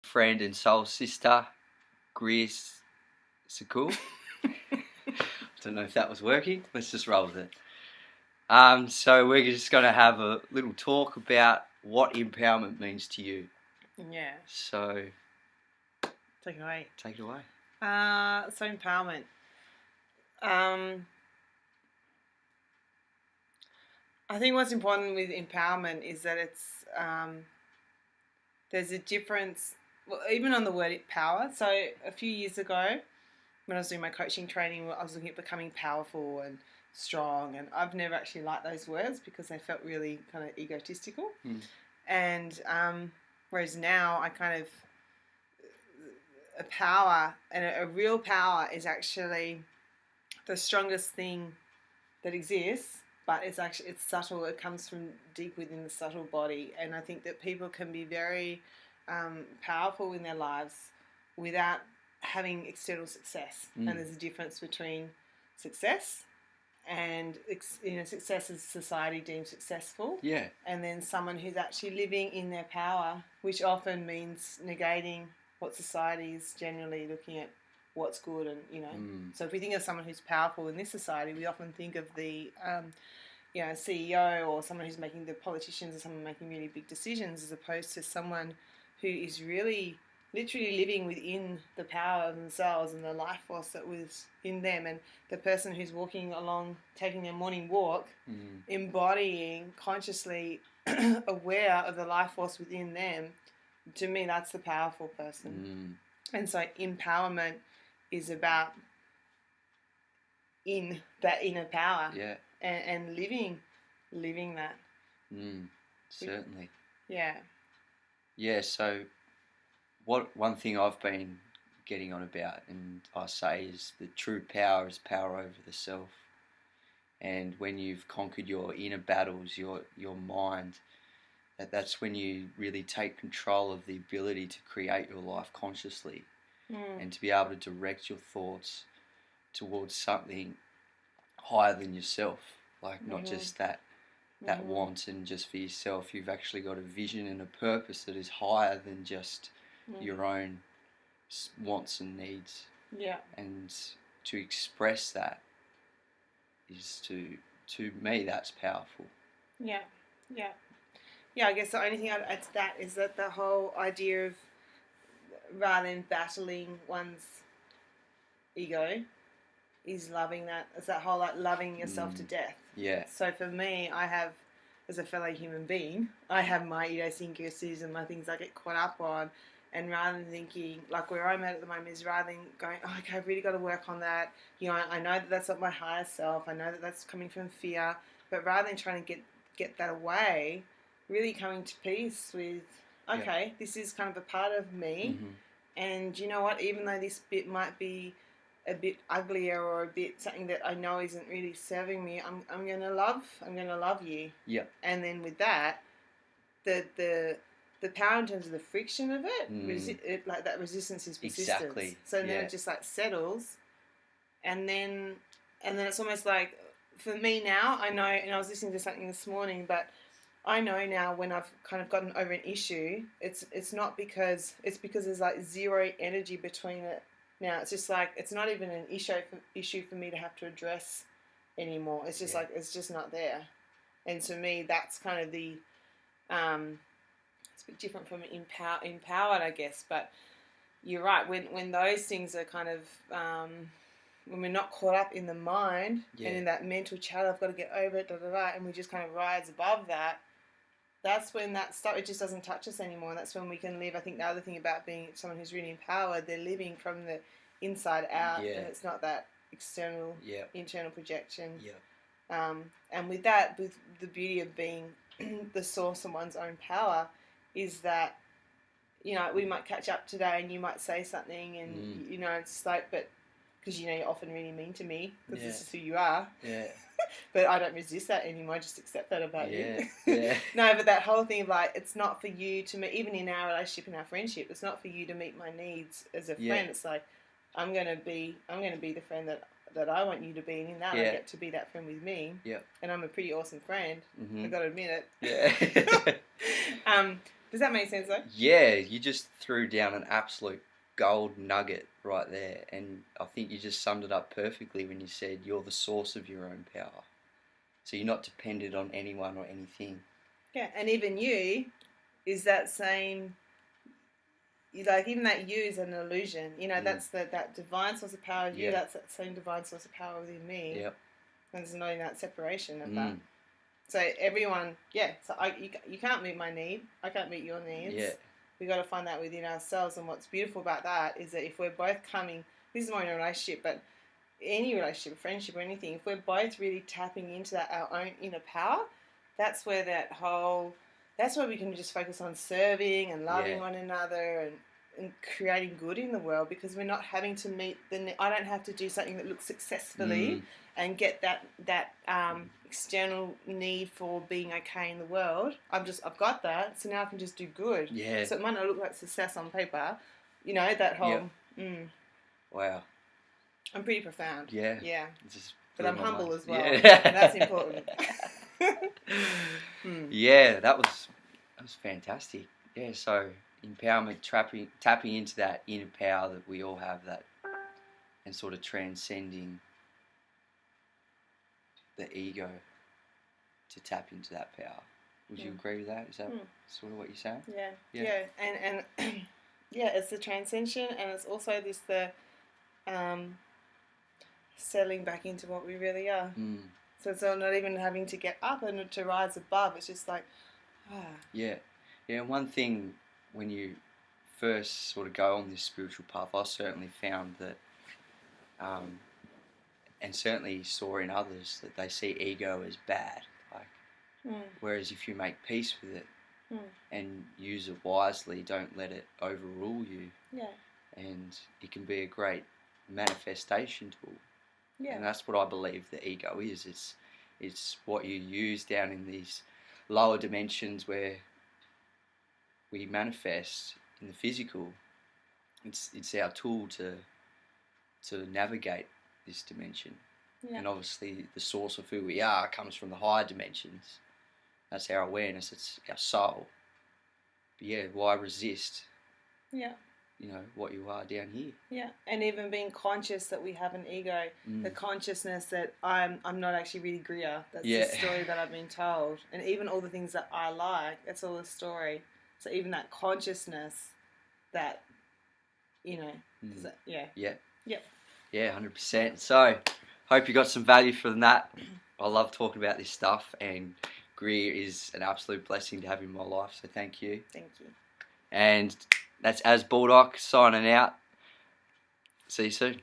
friend and soul sister, Greer Sakul. Don't know if that was working. Let's just roll with it. So we're just going to have a little talk about what empowerment means to you. Yeah. So Take it away. take it away. So empowerment. I think what's important with empowerment is that it's there's a difference. Well, even on the word power. So a few years ago, when I was doing my coaching training, I was looking at becoming powerful and strong, and I've never actually liked those words because they felt really kind of egotistical. And whereas now I kind of a power and a real power is actually the strongest thing that exists, but it's subtle. It comes from deep within the subtle body, and I think that people can be very powerful in their lives without having external success. And there's a difference between success and success as society deems successful. Yeah. And then someone who's actually living in their power, which often means negating what society is generally looking at what's good, and So if we think of someone who's powerful in this society, we often think of the CEO or someone who's making the politicians or someone making really big decisions, as opposed to someone who is really literally living within the power of themselves and the life force that was in them, and the person who's walking along, taking their morning walk, embodying, consciously aware of the life force within them. To me, that's the powerful person. And so empowerment is about in that inner power, and living that. Certainly. Yeah. So one thing I've been getting on about, and I say, is the true power is power over the self. And when you've conquered your inner battles, your mind, that's when you really take control of the ability to create your life consciously, and to be able to direct your thoughts towards something higher than yourself, like not just that want and just for yourself. You've actually got a vision and a purpose that is higher than just your own wants and needs. Yeah. And to express that is to me, that's powerful. Yeah. I guess the only thing I'd add to that is that the whole idea of, rather than battling one's ego, is loving that. It's that whole loving yourself to death. Yeah. So for me, I have, as a fellow human being, I have my idiosyncrasies and my things I get caught up on. And rather than thinking, like where I'm at the moment, is rather than going, oh, okay, I've really got to work on that. I know that that's not my higher self. I know that that's coming from fear. But rather than trying to get that away, really coming to peace with, okay, this is kind of a part of me. And you know what? Even though this bit might be a bit uglier or a bit something that I know isn't really serving me, I'm gonna love you. Yeah. And then with that, the power in terms of the friction of it, like that resistance is persistence. Exactly. So then it just like settles, and then it's almost like, for me now, I know, and I was listening to something this morning, but I know now when I've kind of gotten over an issue, it's not because there's like zero energy between it. Now it's just like, it's not even an issue for me to have to address anymore. It's just like, it's just not there. And to me, that's kind of the it's a bit different from empowered, I guess. But you're right, when those things are kind of when we're not caught up in the mind and in that mental chatter, I've got to get over it, and we just kind of rise above that. That's when that stuff, it just doesn't touch us anymore. And that's when we can live. I think the other thing about being someone who's really empowered, they're living from the inside out, and it's not that external, internal projection. And with that, with the beauty of being the source of one's own power, is that, we might catch up today and you might say something and, it's like, but because, you're often really mean to me because this is who you are. Yeah. But I don't resist that anymore. I just accept that about you. Yeah. No, but that whole thing of like, it's not for you to meet, even in our relationship and our friendship, it's not for you to meet my needs as a friend. It's like, I'm gonna be the friend that I want you to be, and in that I get to be that friend with me. Yeah. And I'm a pretty awesome friend. I've got to admit it. Yeah. Does that make sense though? Yeah, you just threw down an absolute gold nugget right there, and I think you just summed it up perfectly when you said you're the source of your own power. So you're not dependent on anyone or anything. Yeah, and even you is that same. Like even that you is an illusion. You know, that's that divine source of power of you. That's that same divine source of power within me. Yep. And there's no that separation of that. So everyone, so you can't meet my need. I can't meet your needs. Yeah. We got to find that within ourselves. And what's beautiful about that is that if we're both coming, this is more in a relationship, but any relationship, friendship, or anything, if we're both really tapping into that our own inner power, that's where that's where we can just focus on serving and loving one another and creating good in the world, because we're not having to meet I don't have to do something that looks successfully and get that external need for being okay in the world. I've got that, so now I can just do good. Yeah. So it might not look like success on paper, you know, that whole. Wow. I'm pretty profound. Yeah. Yeah. Just but I'm humble as well. Yeah. And that's important. Yeah, that was fantastic. Yeah, so empowerment, tapping into that inner power that we all have, that, and sort of transcending the ego to tap into that power. Would you agree with that? Is that sort of what you're saying? Yeah. And yeah, it's the transcension, and it's also the settling back into what we really are. So it's not even having to get up and to rise above. It's just like, Yeah. And one thing, when you first sort of go on this spiritual path, I certainly found that, and certainly saw in others, that they see ego as bad. Whereas if you make peace with it and use it wisely, don't let it overrule you. Yeah. And it can be a great manifestation tool. Yeah. And that's what I believe the ego is. It's what you use down in these lower dimensions where we manifest in the physical. It's our tool to navigate this dimension. Yeah. And obviously the source of who we are comes from the higher dimensions. That's our awareness, it's our soul. But yeah, why resist? Yeah. You know, what you are down here. Yeah, and even being conscious that we have an ego, the consciousness that I'm not actually really Greer. That's the story that I've been told. And even all the things that I like, that's all a story. So even that consciousness that, you know, Yeah, 100%. So, hope you got some value from that. I love talking about this stuff, and Greer is an absolute blessing to have in my life, so thank you. Thank you. And that's As Bulldog signing out. See you soon.